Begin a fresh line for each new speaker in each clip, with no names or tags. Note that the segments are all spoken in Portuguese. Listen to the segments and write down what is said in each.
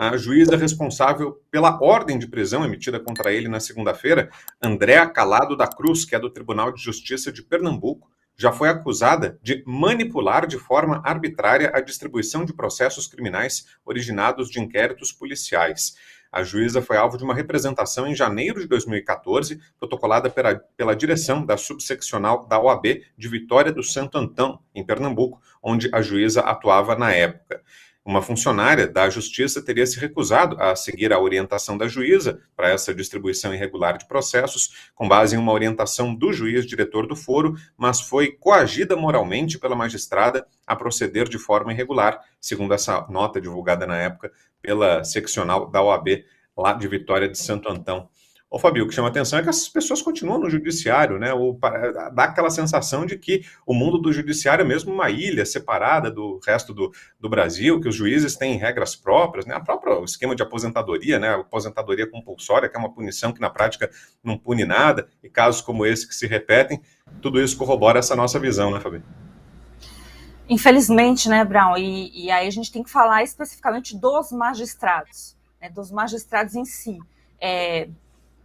A juíza responsável pela ordem de prisão emitida contra ele na segunda-feira, Andréa Calado da Cruz, que é do Tribunal de Justiça de Pernambuco, já foi acusada de manipular de forma arbitrária a distribuição de processos criminais originados de inquéritos policiais. A juíza foi alvo de uma representação em janeiro de 2014, protocolada pela direção da subseccional da OAB de Vitória do Santo Antão, em Pernambuco, onde a juíza atuava na época. Uma funcionária da Justiça teria se recusado a seguir a orientação da juíza para essa distribuição irregular de processos, com base em uma orientação do juiz diretor do foro, mas foi coagida moralmente pela magistrada a proceder de forma irregular, segundo essa nota divulgada na época pela seccional da OAB lá de Vitória de Santo Antão. Ô, Fabio, o que chama a atenção é que essas pessoas continuam no judiciário, né? Dá aquela sensação de que o mundo do judiciário é mesmo uma ilha separada do resto do Brasil, que os juízes têm regras próprias, né? O próprio esquema de aposentadoria, né? A aposentadoria compulsória, que é uma punição que na prática não pune nada, e casos como esse que se repetem, tudo isso corrobora essa nossa visão, né, Fabio?
Infelizmente, né, Brown? E aí a gente tem que falar especificamente dos magistrados, né? Dos magistrados em si.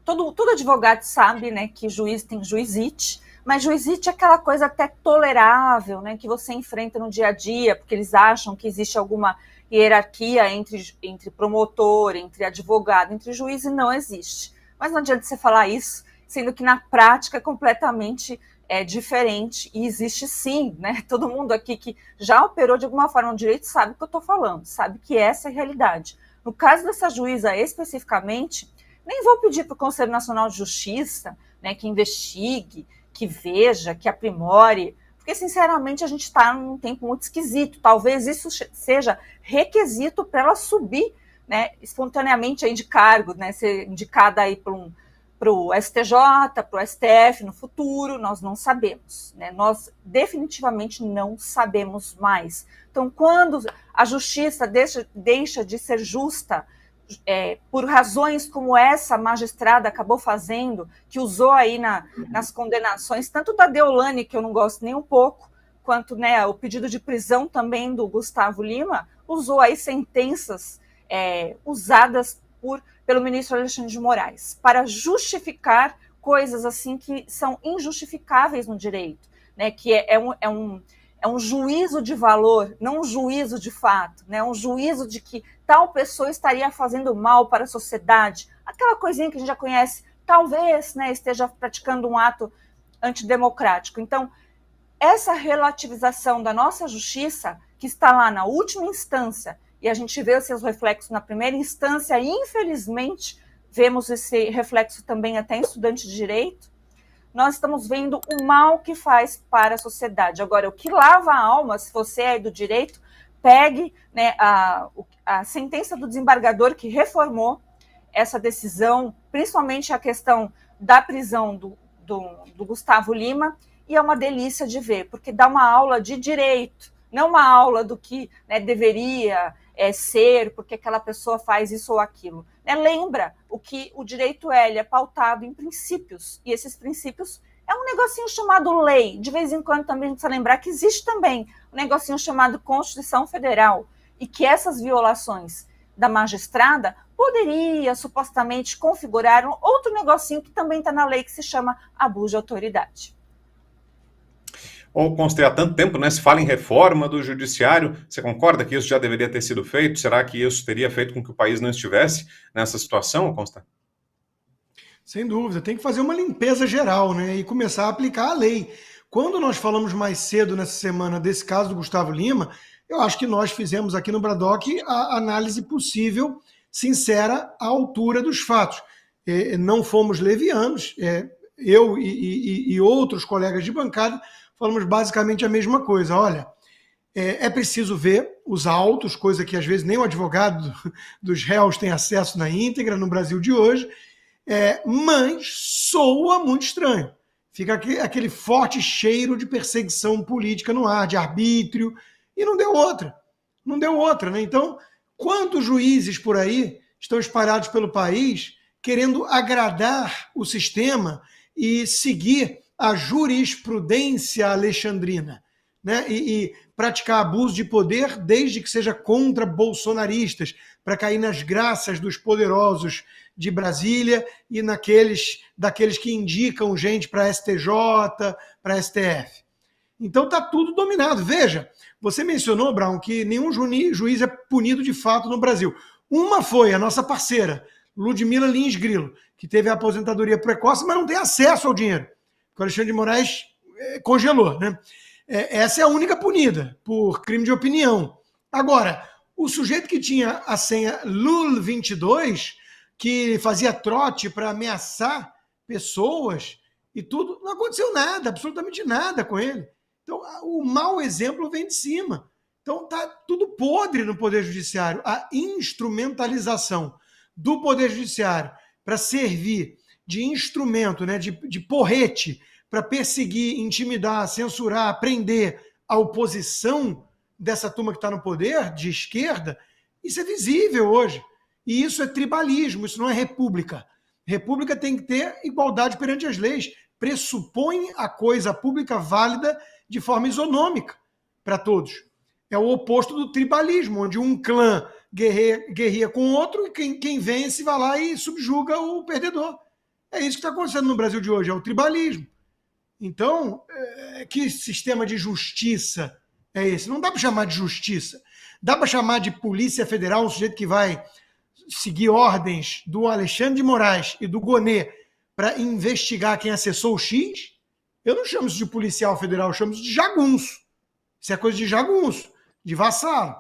Todo advogado sabe, né, que juiz tem juizite, mas juizite é aquela coisa até tolerável, né, que você enfrenta no dia a dia, porque eles acham que existe alguma hierarquia entre promotor, entre advogado, entre juiz, e não existe. Mas não adianta você falar isso, sendo que na prática é completamente diferente, e existe sim, né? Todo mundo aqui que já operou de alguma forma no direito sabe o que eu estou falando, sabe que essa é a realidade. No caso dessa juíza especificamente, nem vou pedir para o Conselho Nacional de Justiça, né, que investigue, que veja, que aprimore, porque, sinceramente, a gente está num tempo muito esquisito. Talvez isso seja requisito para ela subir, né, espontaneamente aí de cargo, né, ser indicada aí para o STJ, para o STF no futuro, nós não sabemos, né? Nós definitivamente não sabemos mais. Então, quando a justiça deixa de ser justa, por razões como essa magistrada acabou fazendo, que usou aí nas condenações, tanto da Deolane, que eu não gosto nem um pouco, quanto, né, o pedido de prisão também do Gustavo Lima, usou aí sentenças usadas pelo ministro Alexandre de Moraes para justificar coisas assim que são injustificáveis no direito, né, que é um juízo de valor, não um juízo de fato, né? Um juízo de que tal pessoa estaria fazendo mal para a sociedade, aquela coisinha que a gente já conhece, talvez, né, esteja praticando um ato antidemocrático. Então, essa relativização da nossa justiça, que está lá na última instância, e a gente vê os seus reflexos na primeira instância, e infelizmente vemos esse reflexo também até em estudante de direito, nós estamos vendo o mal que faz para a sociedade. Agora, o que lava a alma, se você é do direito, pegue, né, a sentença do desembargador que reformou essa decisão, principalmente a questão da prisão do Gustavo Lima, e é uma delícia de ver, porque dá uma aula de direito, não uma aula do que, né, deveria ser, porque aquela pessoa faz isso ou aquilo. Lembra o que o direito ele é pautado em princípios, e esses princípios é um negocinho chamado lei. De vez em quando também a gente precisa lembrar que existe também um negocinho chamado Constituição Federal, e que essas violações da magistrada poderia supostamente configurar um outro negocinho que também está na lei, que se chama abuso de autoridade.
Ou Constê, há tanto tempo, né, se fala em reforma do judiciário, você concorda que isso já deveria ter sido feito? Será que isso teria feito com que o país não estivesse nessa situação, Constê?
Sem dúvida, tem que fazer uma limpeza geral, né, e começar a aplicar a lei. Quando nós falamos mais cedo nessa semana desse caso do Gustavo Lima, eu acho que nós fizemos aqui no Bradock a análise possível, sincera, à altura dos fatos. Não fomos levianos, eu e outros colegas de bancada falamos basicamente a mesma coisa. Olha, é preciso ver os autos, coisa que às vezes nem o advogado dos réus tem acesso na íntegra no Brasil de hoje, mas soa muito estranho. Fica aquele forte cheiro de perseguição política no ar, de arbítrio, e não deu outra. Não deu outra, né? Então, quantos juízes por aí estão espalhados pelo país querendo agradar o sistema e seguir a jurisprudência alexandrina, né? E praticar abuso de poder desde que seja contra bolsonaristas, para cair nas graças dos poderosos de Brasília e daqueles que indicam gente para STJ, para STF. Então está tudo dominado. Veja, você mencionou, Brown, que nenhum juiz é punido de fato no Brasil. Uma foi a nossa parceira, Ludmila Lins Grilo, que teve a aposentadoria precoce, mas não tem acesso ao dinheiro. O Alexandre de Moraes congelou, né? Essa é a única punida por crime de opinião. Agora, o sujeito que tinha a senha LUL22, que fazia trote para ameaçar pessoas e tudo, não aconteceu nada, absolutamente nada com ele. Então, o mau exemplo vem de cima. Então, está tudo podre no Poder Judiciário. A instrumentalização do Poder Judiciário para servir de instrumento, né, de porrete, para perseguir, intimidar, censurar, prender a oposição dessa turma que está no poder, de esquerda, isso é visível hoje. E isso é tribalismo, isso não é república. República tem que ter igualdade perante as leis. Pressupõe a coisa pública válida de forma isonômica para todos. É o oposto do tribalismo, onde um clã guerreia com outro e quem vence vai lá e subjuga o perdedor. É isso que está acontecendo no Brasil de hoje, é o tribalismo. Então, que sistema de justiça é esse? Não dá para chamar de justiça. Dá para chamar de Polícia Federal, um sujeito que vai seguir ordens do Alexandre de Moraes e do Gonê para investigar quem acessou o X? Eu não chamo isso de policial federal, eu chamo isso de jagunço. Isso é coisa de jagunço, de vassalo.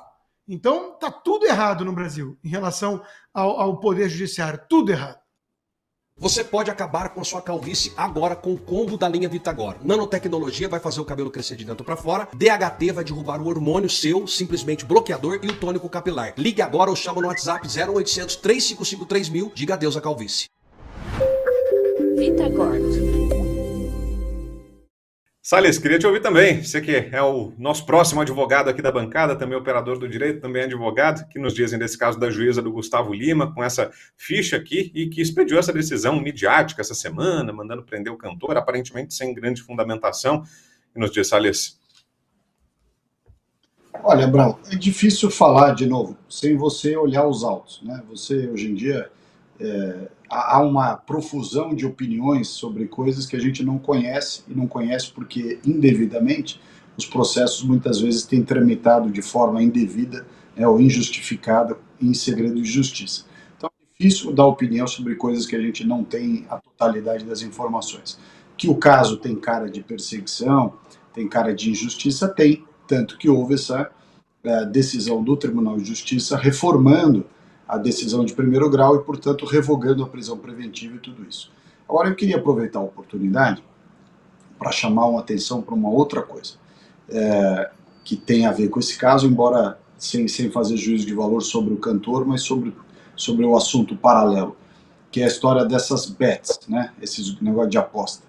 Então, está tudo errado no Brasil em relação ao Poder Judiciário. Tudo errado.
Você pode acabar com a sua calvície agora com o combo da linha Vitagor. Nanotecnologia vai fazer o cabelo crescer de dentro para fora. DHT vai derrubar o hormônio seu, simplesmente bloqueador, e o tônico capilar. Ligue agora ou chama no WhatsApp 0800 355 3000. Diga adeus à calvície.
Vitagor.
Salles, queria te ouvir também. Você que é o nosso próximo advogado aqui da bancada, também operador do direito, também advogado, que nos dizem desse caso da juíza do Gustavo Lima, com essa ficha aqui, e que expediu essa decisão midiática essa semana, mandando prender o cantor, aparentemente sem grande fundamentação. E nos diz, Salles.
Olha, Brown, é difícil falar, de novo, sem você olhar os autos, né? Você, hoje em dia, há uma profusão de opiniões sobre coisas que a gente não conhece, e não conhece porque, indevidamente, os processos muitas vezes têm tramitado de forma indevida, né, ou injustificada em segredo de justiça. Então é difícil dar opinião sobre coisas que a gente não tem a totalidade das informações. Que o caso tem cara de perseguição, tem cara de injustiça, tem, tanto que houve essa decisão do Tribunal de Justiça reformando a decisão de primeiro grau e, portanto, revogando a prisão preventiva e tudo isso. Agora, eu queria aproveitar a oportunidade para chamar uma atenção para uma outra coisa, que tem a ver com esse caso, embora sem fazer juízo de valor sobre o cantor, mas sobre o assunto paralelo, que é a história dessas bets, né, esses negócio de aposta.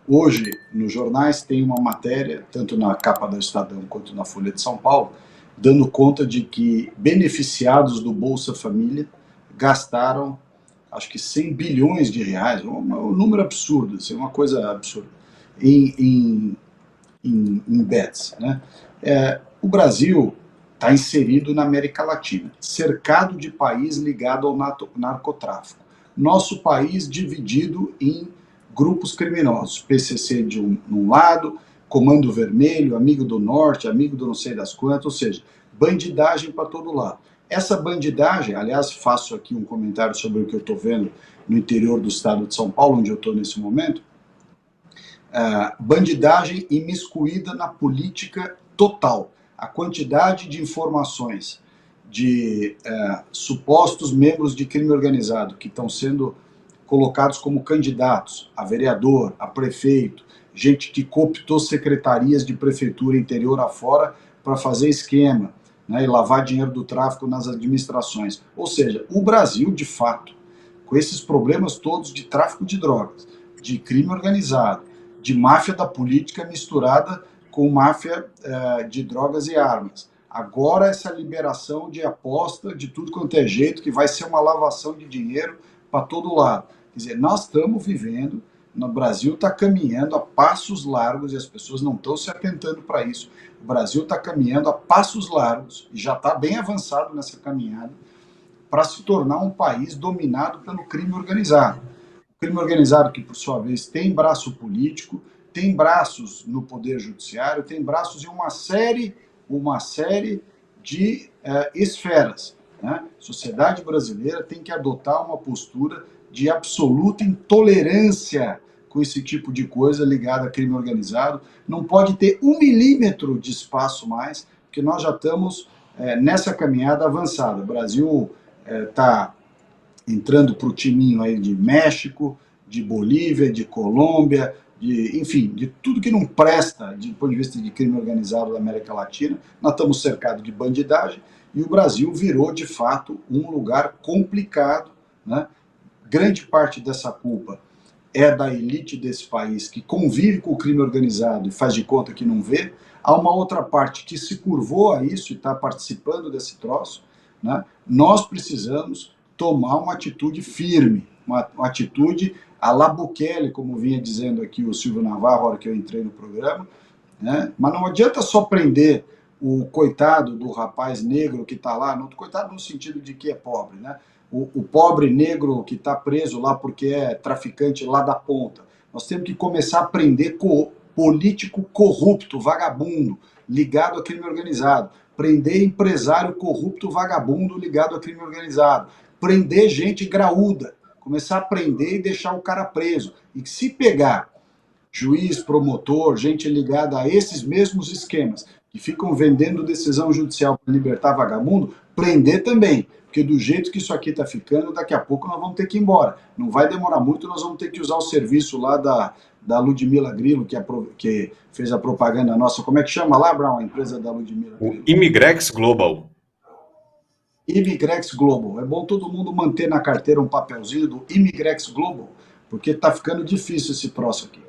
Hoje, nos jornais, tem uma matéria, tanto na capa do Estadão quanto na Folha de São Paulo, dando conta de que beneficiados do Bolsa Família gastaram, acho que 100 bilhões de reais, um número absurdo, assim, uma coisa absurda, em bets, né? O Brasil está inserido na América Latina, cercado de país ligado ao narcotráfico. Nosso país dividido em grupos criminosos, PCC de um lado, Comando Vermelho, Amigo do Norte, Amigo do não sei das quantas, ou seja, bandidagem para todo lado. Essa bandidagem, aliás, faço aqui um comentário sobre o que eu estou vendo no interior do estado de São Paulo, onde eu estou nesse momento, bandidagem imiscuída na política total. A quantidade de informações de supostos membros de crime organizado que estão sendo colocados como candidatos a vereador, a prefeito, gente que cooptou secretarias de prefeitura interior afora para fazer esquema, né, e lavar dinheiro do tráfico nas administrações. Ou seja, o Brasil, de fato, com esses problemas todos de tráfico de drogas, de crime organizado, de máfia da política misturada com máfia de drogas e armas. Agora essa liberação de aposta de tudo quanto é jeito, que vai ser uma lavação de dinheiro para todo lado. Quer dizer, nós estamos vivendo, no Brasil está caminhando a passos largos, e as pessoas não estão se atentando para isso. O Brasil está caminhando a passos largos, e já está bem avançado nessa caminhada, para se tornar um país dominado pelo crime organizado. O crime organizado que, por sua vez, tem braço político, tem braços no Poder Judiciário, tem braços em uma série de esferas. Né? A sociedade brasileira tem que adotar uma postura de absoluta intolerância com esse tipo de coisa ligada a crime organizado. Não pode ter 1 milímetro de espaço mais, porque nós já estamos nessa caminhada avançada. O Brasil está entrando para o timinho aí de México, de Bolívia, de Colômbia, enfim, de tudo que não presta do ponto de vista de crime organizado da América Latina. Nós estamos cercados de bandidagem e o Brasil virou, de fato, um lugar complicado, né? Grande parte dessa culpa é da elite desse país que convive com o crime organizado e faz de conta que não vê. Há uma outra parte que se curvou a isso e está participando desse troço. Né? Nós precisamos tomar uma atitude firme, uma atitude à la Bukele, como vinha dizendo aqui o Silvio Navarro, na hora que eu entrei no programa. Né? Mas não adianta só prender o coitado do rapaz negro que está lá, coitado no sentido de que é pobre, né? O pobre negro que está preso lá porque é traficante lá da ponta. Nós temos que começar a prender político corrupto, vagabundo, ligado a crime organizado. Prender empresário corrupto, vagabundo, ligado a crime organizado. Prender gente graúda. Começar a prender e deixar o cara preso. E se pegar juiz, promotor, gente ligada a esses mesmos esquemas, que ficam vendendo decisão judicial para libertar vagabundo, prender também. Porque do jeito que isso aqui está ficando, daqui a pouco nós vamos ter que ir embora. Não vai demorar muito, nós vamos ter que usar o serviço lá da Ludmila Grillo, que fez a propaganda nossa. Como é que chama lá, Brown, a empresa da Ludmila Grillo?
O Imigrex Global.
Imigrex Global. É bom todo mundo manter na carteira um papelzinho do Imigrex Global, porque está ficando difícil esse troço aqui.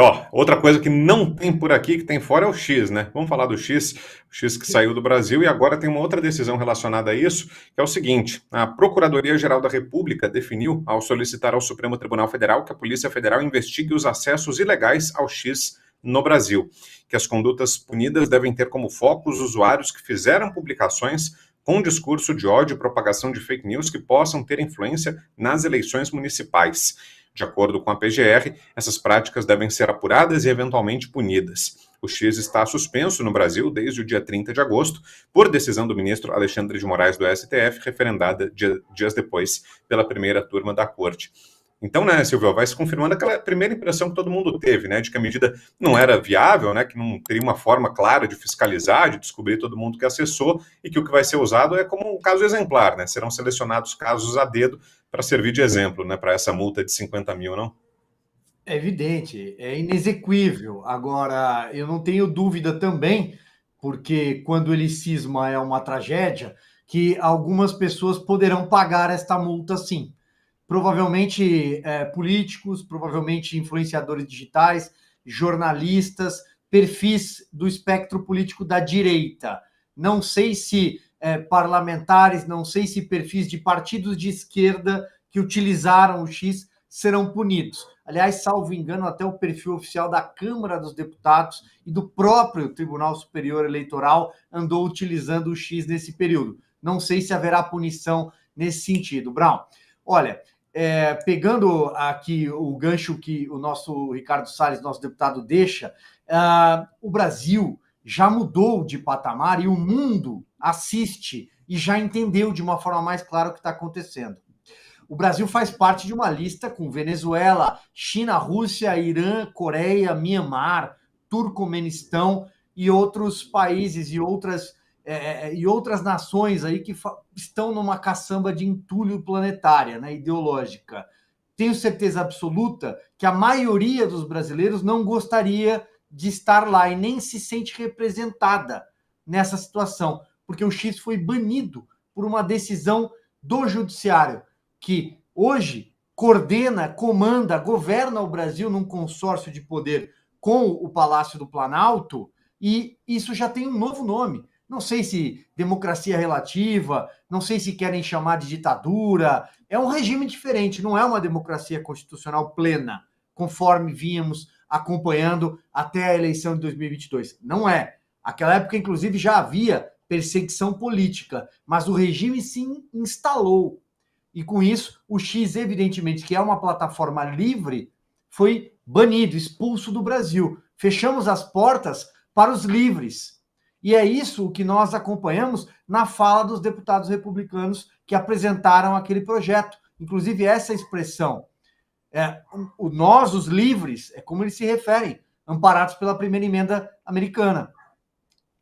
Ó, outra coisa que não tem por aqui, que tem fora, é o X, né? Vamos falar do X, o X que saiu do Brasil, e agora tem uma outra decisão relacionada a isso, que é o seguinte: a Procuradoria-Geral da República definiu, ao solicitar ao Supremo Tribunal Federal, que a Polícia Federal investigue os acessos ilegais ao X no Brasil, que as condutas punidas devem ter como foco os usuários que fizeram publicações com discurso de ódio e propagação de fake news que possam ter influência nas eleições municipais. De acordo com a PGR, essas práticas devem ser apuradas e eventualmente punidas. O X está suspenso no Brasil desde o dia 30 de agosto, por decisão do ministro Alexandre de Moraes do STF, referendada dias depois pela primeira turma da Corte. Então, né, Silvio, vai se confirmando aquela primeira impressão que todo mundo teve, né, de que a medida não era viável, né, que não teria uma forma clara de fiscalizar, de descobrir todo mundo que acessou, e que o que vai ser usado é como um caso exemplar, né, serão selecionados casos a dedo para servir de exemplo, né, para essa multa de 50 mil, não?
É evidente, é inexequível. Agora, eu não tenho dúvida também, porque quando ele cisma é uma tragédia, que algumas pessoas poderão pagar esta multa sim. Provavelmente políticos, provavelmente influenciadores digitais, jornalistas, perfis do espectro político da direita. Não sei se parlamentares, não sei se perfis de partidos de esquerda que utilizaram o X serão punidos. Aliás, salvo engano, até o perfil oficial da Câmara dos Deputados e do próprio Tribunal Superior Eleitoral andou utilizando o X nesse período. Não sei se haverá punição nesse sentido. Brown, olha, pegando aqui o gancho que o nosso Ricardo Salles, nosso deputado, deixa, o Brasil já mudou de patamar e o mundo assiste e já entendeu de uma forma mais clara o que está acontecendo. O Brasil faz parte de uma lista com Venezuela, China, Rússia, Irã, Coreia, Mianmar, Turcomenistão e outros países e outras nações aí que estão numa caçamba de entulho planetária, né, ideológica. Tenho certeza absoluta que a maioria dos brasileiros não gostaria de estar lá e nem se sente representada nessa situação, porque o X foi banido por uma decisão do judiciário, que hoje coordena, comanda, governa o Brasil num consórcio de poder com o Palácio do Planalto, e isso já tem um novo nome. Não sei se democracia relativa, não sei se querem chamar de ditadura. É um regime diferente, não é uma democracia constitucional plena, conforme vínhamos acompanhando até a eleição de 2022. Não é. Aquela época, inclusive, já havia perseguição política, mas o regime se instalou. E com isso, o X, evidentemente, que é uma plataforma livre, foi banido, expulso do Brasil. Fechamos as portas para os livres. E é isso o que nós acompanhamos na fala dos deputados republicanos que apresentaram aquele projeto. Inclusive, essa expressão, nós, os livres, é como eles se referem, amparados pela primeira emenda americana.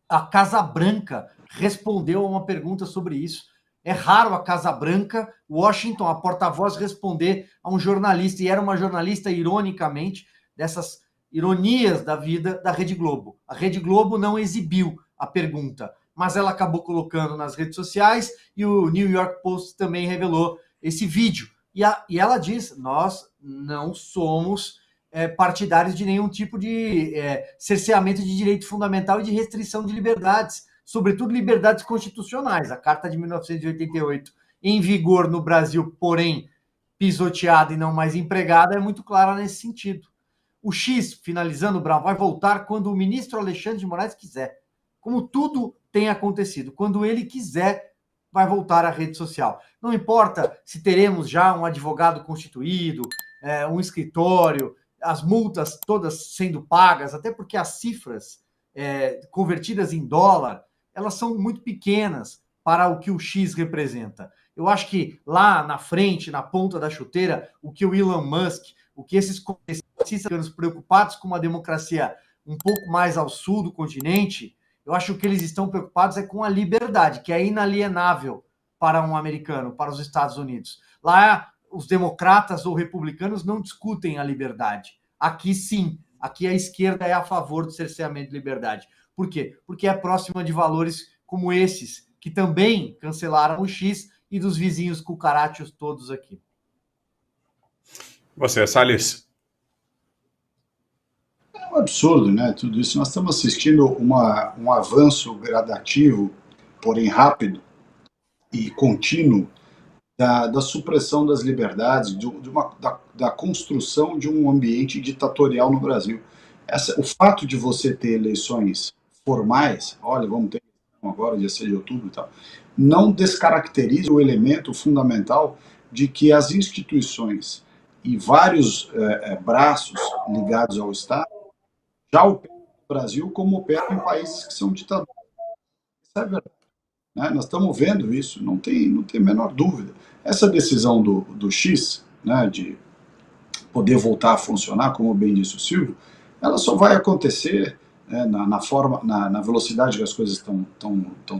A Casa Branca respondeu a uma pergunta sobre isso. É raro a Casa Branca, Washington, a porta-voz, responder a um jornalista, e era uma jornalista, ironicamente, dessas ironias da vida da Rede Globo. A Rede Globo não exibiu a pergunta, mas ela acabou colocando nas redes sociais, e o New York Post também revelou esse vídeo. E ela diz, nós não somos partidários de nenhum tipo de cerceamento de direito fundamental e de restrição de liberdades, sobretudo liberdades constitucionais. A Carta de 1988, em vigor no Brasil, porém pisoteada e não mais empregada, é muito clara nesse sentido. O X, finalizando, Brown, vai voltar quando o ministro Alexandre de Moraes quiser. Como tudo tem acontecido. Quando ele quiser, vai voltar à rede social. Não importa se teremos já um advogado constituído, um escritório, as multas todas sendo pagas, até porque as cifras convertidas em dólar, elas são muito pequenas para o que o X representa. Eu acho que lá na frente, na ponta da chuteira, o que o Elon Musk, o que esses congressistas preocupados com uma democracia um pouco mais ao sul do continente, eu acho que eles estão preocupados com a liberdade, que é inalienável para um americano, para os Estados Unidos. Lá, os democratas ou republicanos não discutem a liberdade. Aqui, sim. Aqui a esquerda é a favor do cerceamento de liberdade. Por quê? Porque é próxima de valores como esses, que também cancelaram o X, e dos vizinhos cucarachos todos aqui.
Você, Salles?
É um absurdo, né? Tudo isso. Nós estamos assistindo um avanço gradativo, porém rápido e contínuo, da supressão das liberdades, da construção de um ambiente ditatorial no Brasil. O fato de você ter eleições formais, olha, vamos ter agora, dia 6 de outubro e tal, não descaracteriza o elemento fundamental de que as instituições e vários braços ligados ao Estado já operam no Brasil como operam em países que são ditadores. Isso é verdade. Né? Nós estamos vendo isso, não tem a menor dúvida. Essa decisão do X, né, de poder voltar a funcionar, como bem disse o Silvio, ela só vai acontecer na velocidade que as coisas estão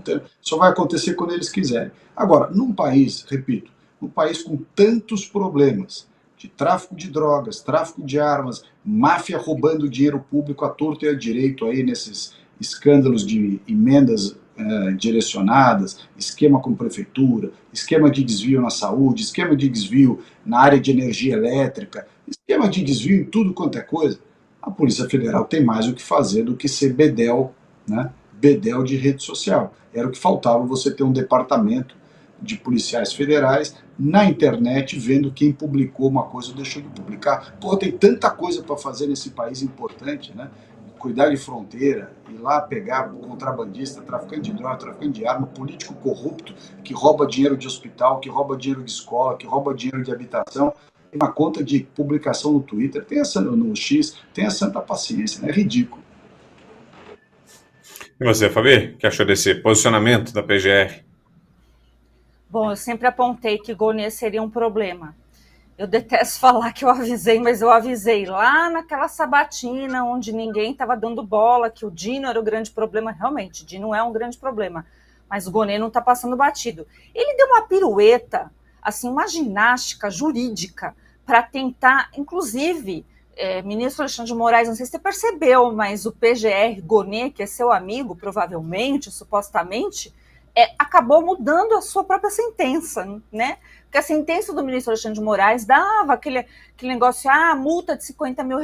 tendo, só vai acontecer quando eles quiserem. Agora, num país, repito, num país com tantos problemas, de tráfico de drogas, tráfico de armas, máfia roubando dinheiro público à torto e à direito aí nesses escândalos de emendas direcionadas, esquema com prefeitura, esquema de desvio na saúde, esquema de desvio na área de energia elétrica, esquema de desvio em tudo quanto é coisa. A Polícia Federal tem mais o que fazer do que ser bedel, né? Bedel de rede social. Era o que faltava, você ter um departamento de policiais federais na internet vendo quem publicou uma coisa ou deixou de publicar. Pô, tem tanta coisa para fazer nesse país importante, né? Cuidar de fronteira, ir lá pegar contrabandista, traficante de droga, traficante de arma, político corrupto que rouba dinheiro de hospital, que rouba dinheiro de escola, que rouba dinheiro de habitação. Tem uma conta de publicação no Twitter, no X, tenha santa paciência, né? É ridículo.
E você, Fabi, o que achou desse posicionamento da PGR?
Bom, eu sempre apontei que Gonê seria um problema. Eu detesto falar que eu avisei, mas eu avisei lá naquela sabatina onde ninguém estava dando bola, que o Dino era o grande problema. Realmente, Dino é um grande problema, mas o Gonê não está passando batido. Ele deu uma pirueta, assim, uma ginástica jurídica para tentar, inclusive, ministro Alexandre de Moraes, não sei se você percebeu, mas o PGR Gonê, que é seu amigo, provavelmente, supostamente, acabou mudando a sua própria sentença, né? Porque a sentença do ministro Alexandre de Moraes dava aquele negócio, multa de R$50 mil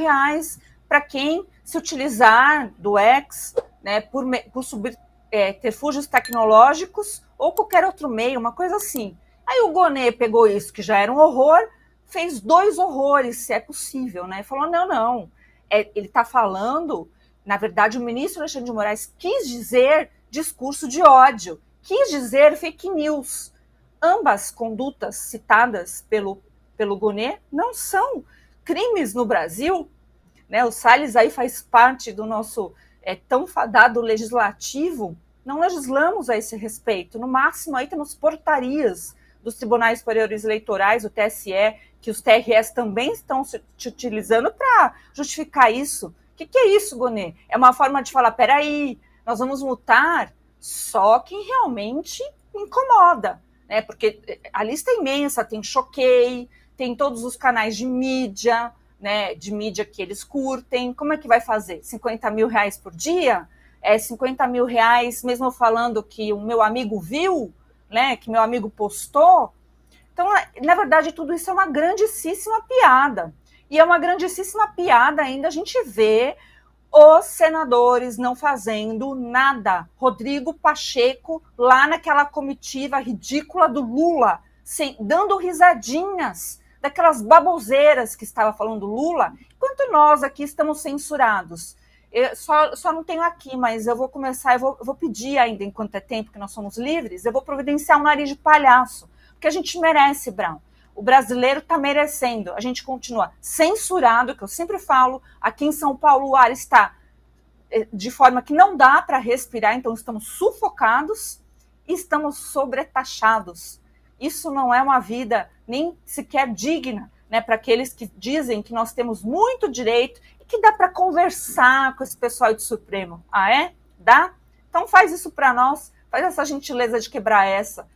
para quem se utilizar do X, né, por subterfúgios tecnológicos ou qualquer outro meio, uma coisa assim. Aí o Gonê pegou isso, que já era um horror, fez 2 horrores, se é possível, né? Falou, não. Ele está falando, na verdade, o ministro Alexandre de Moraes quis dizer discurso de ódio, quis dizer fake news. Ambas condutas citadas pelo Gonê não são crimes no Brasil, né? O Salles aí faz parte do nosso tão fadado legislativo. Não legislamos a esse respeito. No máximo, aí temos portarias dos tribunais superiores eleitorais, o TSE, que os TRS também estão se utilizando para justificar isso. O que é isso, Gonê? É uma forma de falar, peraí, nós vamos multar só quem realmente incomoda, né? Porque a lista é imensa, tem Choquei, tem todos os canais de mídia, né, de mídia que eles curtem. Como é que vai fazer? 50 mil reais por dia? 50 mil reais, mesmo falando que o meu amigo viu, né, que meu amigo postou. Então, na verdade, tudo isso é uma grandíssima piada. E é uma grandíssima piada ainda a gente ver os senadores não fazendo nada. Rodrigo Pacheco, lá naquela comitiva ridícula do Lula, dando risadinhas daquelas baboseiras que estava falando Lula, enquanto nós aqui estamos censurados. Eu só não tenho aqui, mas eu vou começar, eu vou pedir ainda, enquanto é tempo que nós somos livres, eu vou providenciar um nariz de palhaço, porque a gente merece, Brown. O brasileiro está merecendo. A gente continua censurado, que eu sempre falo, aqui em São Paulo o ar está de forma que não dá para respirar, então estamos sufocados e estamos sobretaxados. Isso não é uma vida nem sequer digna, né, para aqueles que dizem que nós temos muito direito e que dá para conversar com esse pessoal do Supremo. Ah, é? Dá? Então faz isso para nós, faz essa gentileza de quebrar essa.